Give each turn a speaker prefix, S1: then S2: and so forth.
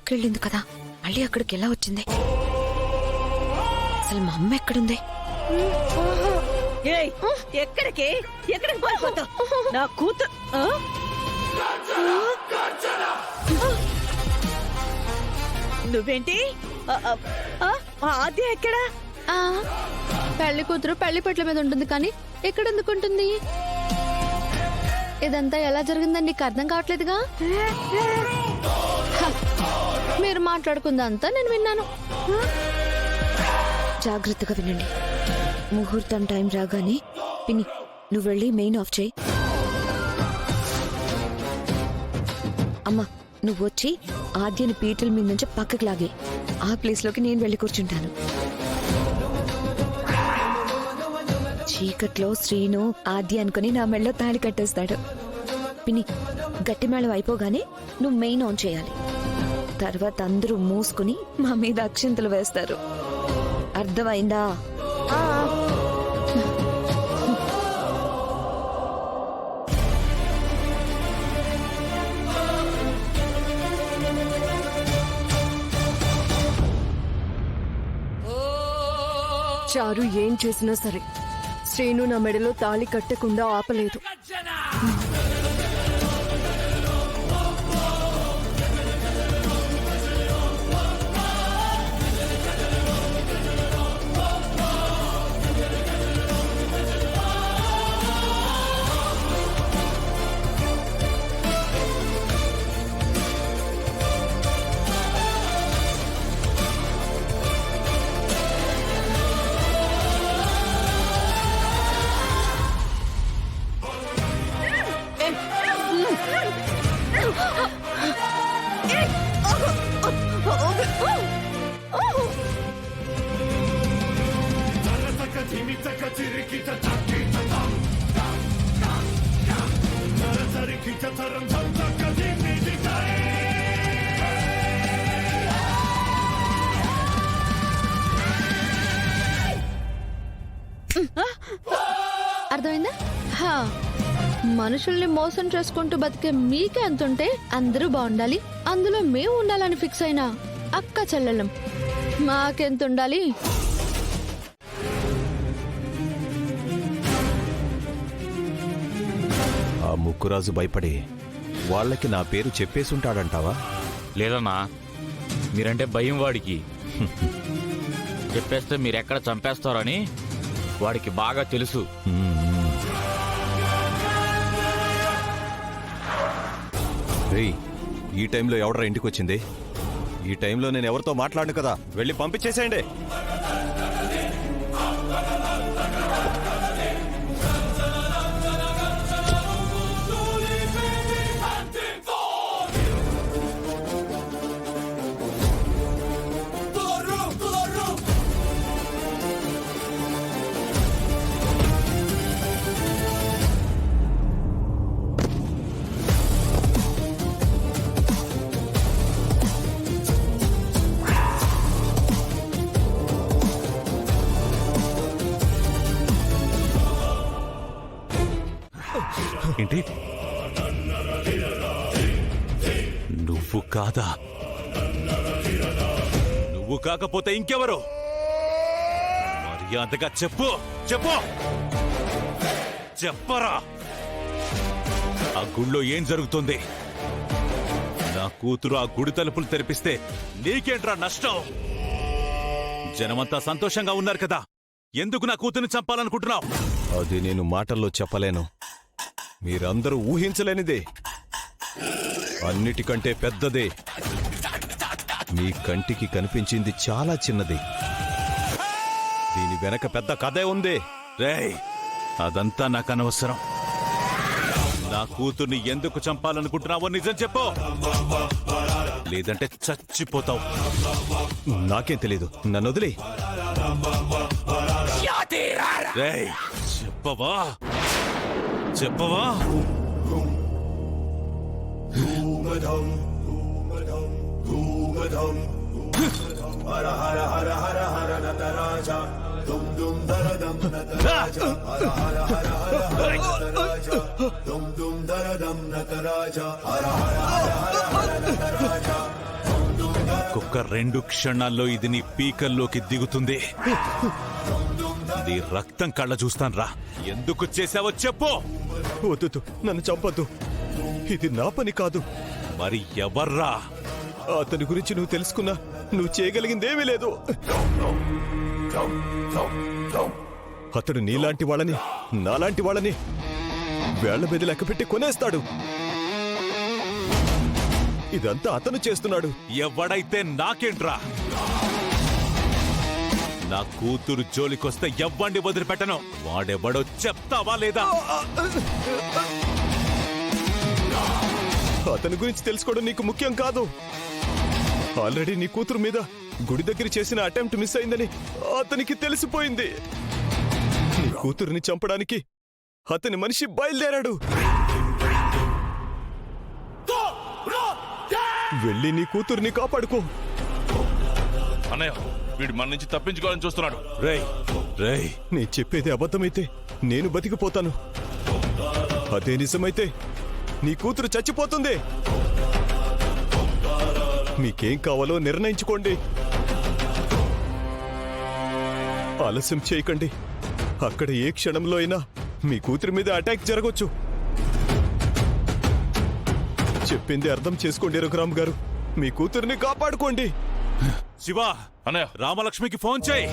S1: అక్కెళ్ళింది కదా, మళ్ళీ అక్కడికి ఎలా వచ్చింది? అసలు మా అమ్మ ఎక్కడుంది?
S2: ఏయ్, ఎక్కడికి ఎక్కడికి పారిపోతావు? నా కూతురు నువ్వేంటి? ఆద్య ఎక్కడా?
S3: పెళ్లి కూతురు పెళ్లి పెట్ల మీద ఉంటుంది కానీ ఎక్కడ ఎందుకుంటుంది? ఇదంతా ఎలా జరిగిందని నీకు అర్థం కావట్లేదుగా. మీరు మాట్లాడుకుందంతా నేను విన్నాను.
S1: జాగ్రత్తగా వినండి. ముహూర్తం టైం రాగానే పిన్ని నువ్వు వెళ్ళి మెయిన్ ఆఫ్ చేయి. అమ్మా నువ్వు వచ్చి ఆద్యని పీటల మీద నుంచి పక్కకి లాగే. ఆ ప్లేస్ లోకి నేను వెళ్ళి కూర్చుంటాను. చీకట్లో శ్రీను ఆద్య అనుకుని నా మెళ్ళలో తాళి కట్టేస్తాడు. పిన్ని గట్టి మేళం అయిపోగానే నువ్వు మెయిన్ ఆన్ చేయాలి. తర్వాత అందరూ మూసుకుని మా మీద అక్షింతలు వేస్తారు. అర్థమైందా?
S4: చారు ఏం చేసినా సరే శ్రీను నా మెడలో తాళి కట్టకుండా ఆపలేదు.
S3: అర్థమైందా? మనుషుల్ని మోసం చేసుకుంటూ బతికే మీకే అంతుంటే అందరూ బాగుండాలి, అందులో మేము ఉండాలని ఫిక్స్ అయినా అక్క చెల్లెళ్ళం మాకెంత ఉండాలి?
S5: ఆ ముక్కురాజు భయపడి వాళ్ళకి నా పేరు చెప్పేసుంటాడంటావా?
S6: లేదన్నా, మీరంటే భయం వాడికి. చెప్పేస్తే మీరెక్కడ చంపేస్తారని వాడికి బాగా తెలుసు.
S5: రేయ్, ఈ టైంలో ఎవడరా ఇంటికి వచ్చింది? ఈ టైంలో నేను ఎవరితో మాట్లాడను కదా, వెళ్ళి పంపించేసేయండి. ఏంటి? నువ్వు కాదా? నువ్వు కాకపోతే ఇంకెవరు? మర్యాదగా చెప్పు, చెప్పు, చెప్పరా. ఆ గుళ్ళో ఏం జరుగుతుంది? నా కూతురు ఆ గుడి తలుపులు తెరిపిస్తే నీకేంట్రా నష్టం? జనమంతా సంతోషంగా ఉన్నారు కదా, ఎందుకు నా కూతుర్ని చంపాలనుకుంటున్నావు? అది నేను మాటల్లో చెప్పలేను. మీరందరూ ఊహించలేనిదే, అన్నిటికంటే పెద్దదే. మీ కంటికి కనిపించింది చాలా చిన్నది, దీని వెనక పెద్ద కథే ఉంది. రేయ్, అదంతా నాకు అనవసరం. నా కూతుర్ని ఎందుకు చంపాలనుకుంటున్నావో నిజం చెప్పు, లేదంటే చచ్చిపోతావు. నాకేం తెలీదు, నన్ను వదిలే. రేయ్, చెప్పవా చెప్పవా? హర హర హర హర హర నటరాజ దుమ్ దుమ్ దరదం నటరాజ హర హర హర హర హర నటరాజ దుమ్ దుమ్ దరదం నటరాజ హర హర హర హర హర నటరాజ దుమ్ దుమ్
S7: ఇంకొక 2 క్షణాల్లో ఇది నీ పీకల్లోకి దిగుతుంది. నీ రక్తం కళ్ళ చూస్తాన్రా. ఎందుకు చేసావో చెప్పు.
S8: వద్దు, నన్ను చంపొద్దు. ఇది నా పని కాదు.
S7: మరి ఎవర్రా?
S8: అతని గురించి నువ్వు తెలుసుకున్నా నువ్వు చేయగలిగిందేమీ లేదు. అతడు నీలాంటి వాళ్ళని, నాలాంటి వాళ్ళని వేళ్ల మీద లెక్కపెట్టి కొనేస్తాడు. ఇదంతా అతను చేస్తున్నాడు.
S7: ఎవడైతే నాకేంట్రా? నా కూతురు జోలికొస్తే ఎవ్వండి వదిలిపెట్టను. వాడెవడో చెప్తావా లేదా?
S8: అతని గురించి తెలుసుకోవడం నీకు ముఖ్యం కాదు. ఆల్రెడీ నీ కూతురు మీద గుడి దగ్గర చేసిన అటెంప్ట్ మిస్ అయిందని అతనికి తెలిసిపోయింది. నీ కూతురుని చంపడానికి అతని మనిషి బయలుదేరాడు. వెళ్ళి నీ కూతుర్ని కాపాడుకో.
S9: అన్నయ్య, వీడు మన నుంచి తప్పించుకోవాలని చూస్తున్నాడు.
S7: రేయ్ రేయ్,
S8: నీ చెప్పేది అబద్ధమైతే నేను బతికిపోతాను. అదే నిజమైతే నీ కూతురు చచ్చిపోతుంది. మీకేం కావాలో నిర్ణయించుకోండి. ఆలస్యం చేయకండి. అక్కడ ఏ క్షణంలో అయినా మీ కూతురి మీద అటాక్ జరగొచ్చు. చెప్పింది అర్థం చేసుకోండి రఘురామ్ గారు. మీ కూతురిని కాపాడుకోండి.
S7: శివ,
S9: అన్నయ్య,
S7: రామలక్ష్మికి ఫోన్ చేయి.